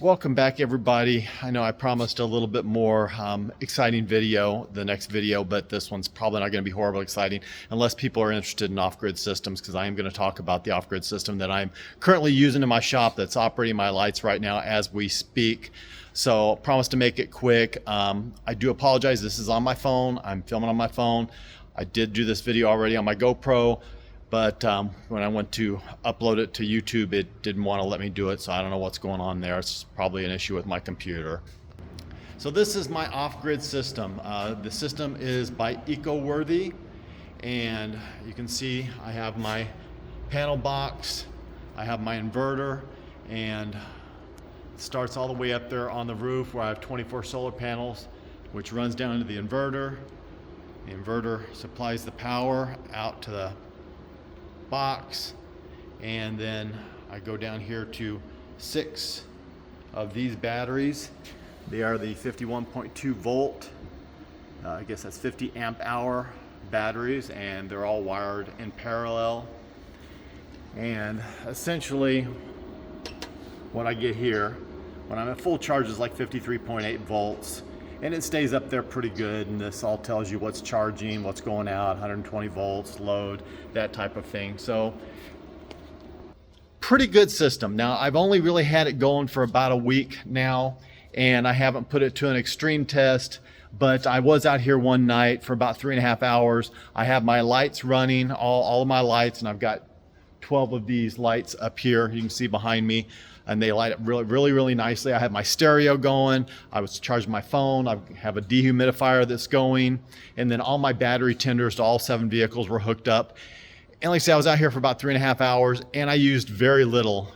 Welcome back, everybody. I know I promised a little bit more exciting video, the next video, but this one's probably not going to be horribly exciting unless people are interested in off-grid systems, because I am going to talk about the off-grid system that I'm currently using in my shop that's operating my lights right now as we speak. So promise to make it quick. I do apologize. This is on my phone. I'm filming on my phone. I did do this video already on my GoPro. But when I went to upload it to YouTube, it didn't want to let me do it, so I don't know what's going on there. It's probably an issue with my computer. So this is my off-grid system. The system is by EcoWorthy, and you can see I have my panel box, I have my inverter, and it starts all the way up there on the roof where I have 24 solar panels, which runs down into the inverter. The inverter supplies the power out to the box, and then I go down here to 6 of these batteries. They are the 51.2 volt, I guess that's 50 amp hour batteries, and they're all wired in parallel. And essentially what I get here when I'm at full charge is like 53.8 volts, and it stays up there pretty good, and this all tells you what's charging, what's going out, 120 volts, load, that type of thing. So pretty good system. Now I've only really had it going for about a week now, and I haven't put it to an extreme test, but I was out here one night for about 3.5 hours. I have my lights running, all of my lights, and I've got 12 of these lights up here you can see behind me, and they light up really nicely. I have my stereo going, I was charging my phone, I have a dehumidifier that's going, and then all my battery tenders to all 7 vehicles were hooked up. And like I said, I was out here for about 3.5 hours, and I used very little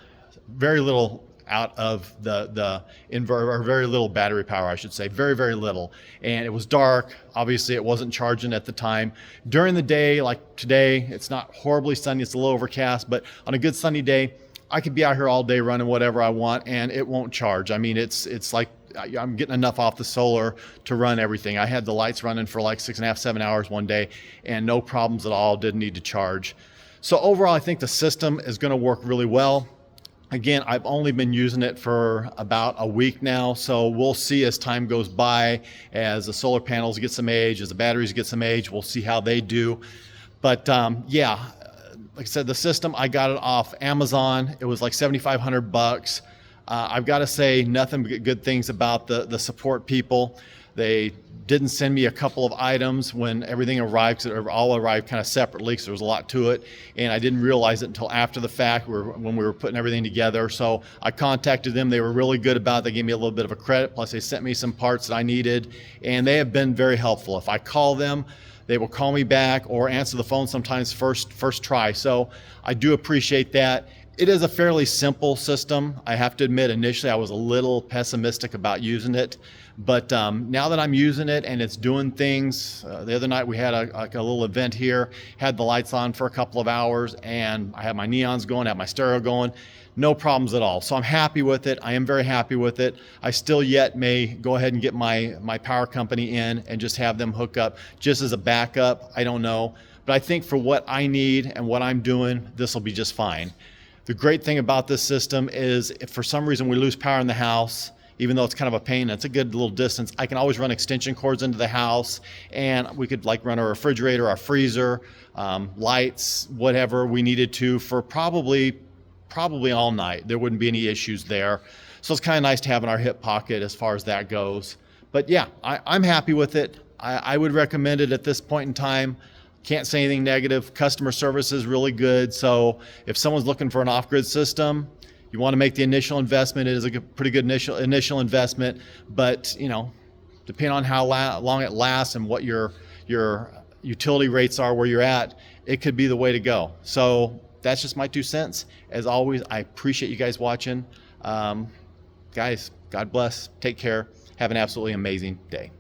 out of the inverter, or very little battery power, I should say, very little. And it was dark. Obviously it wasn't charging at the time. During the day, like today, it's not horribly sunny, it's a little overcast, but on a good sunny day, I could be out here all day running whatever I want and it won't charge. I mean, it's like I'm getting enough off the solar to run everything. I had the lights running for like 6.5, 7 hours one day and no problems at all, didn't need to charge. So overall, I think the system is gonna work really well. Again, I've only been using it for about a week now, so we'll see as time goes by, as the solar panels get some age, as the batteries get some age, we'll see how they do. But yeah, like I said, the system, I got it off Amazon. It was like 7,500 bucks. I've got to say nothing but good things about the support people. They didn't send me a couple of items when everything arrived, because it all arrived kind of separately, because there was a lot to it, and I didn't realize it until after the fact when we were putting everything together. So I contacted them. They were really good about it. They gave me a little bit of a credit, plus they sent me some parts that I needed, and they have been very helpful. If I call them, they will call me back or answer the phone sometimes first try. So I do appreciate that. It is a fairly simple system. I have to admit, initially I was a little pessimistic about using it, but now that I'm using it and it's doing things, the other night we had a little event here, had the lights on for a couple of hours, and I had my neons going, had my stereo going, no problems at all. So I'm happy with it. I am very happy with it. I still yet may go ahead and get my power company in and just have them hook up just as a backup. I don't know, but I think for what I need and what I'm doing, this will be just fine. The great thing about this system is if for some reason we lose power in the house, even though it's kind of a pain, it's a good little distance, I can always run extension cords into the house, and we could like run a refrigerator, our freezer, lights, whatever we needed to for probably all night. There wouldn't be any issues there. So it's kind of nice to have in our hip pocket as far as that goes. But yeah, I'm happy with it. I would recommend it at this point in time. Can't say anything negative. Customer service is really good. So if someone's looking for an off-grid system, you want to make the initial investment. It is a pretty good initial investment, but you know, depending on how long it lasts and what your utility rates are where you're at, it could be the way to go. So that's just my 2 cents. As always, I appreciate you guys watching. Guys, God bless. Take care. Have an absolutely amazing day.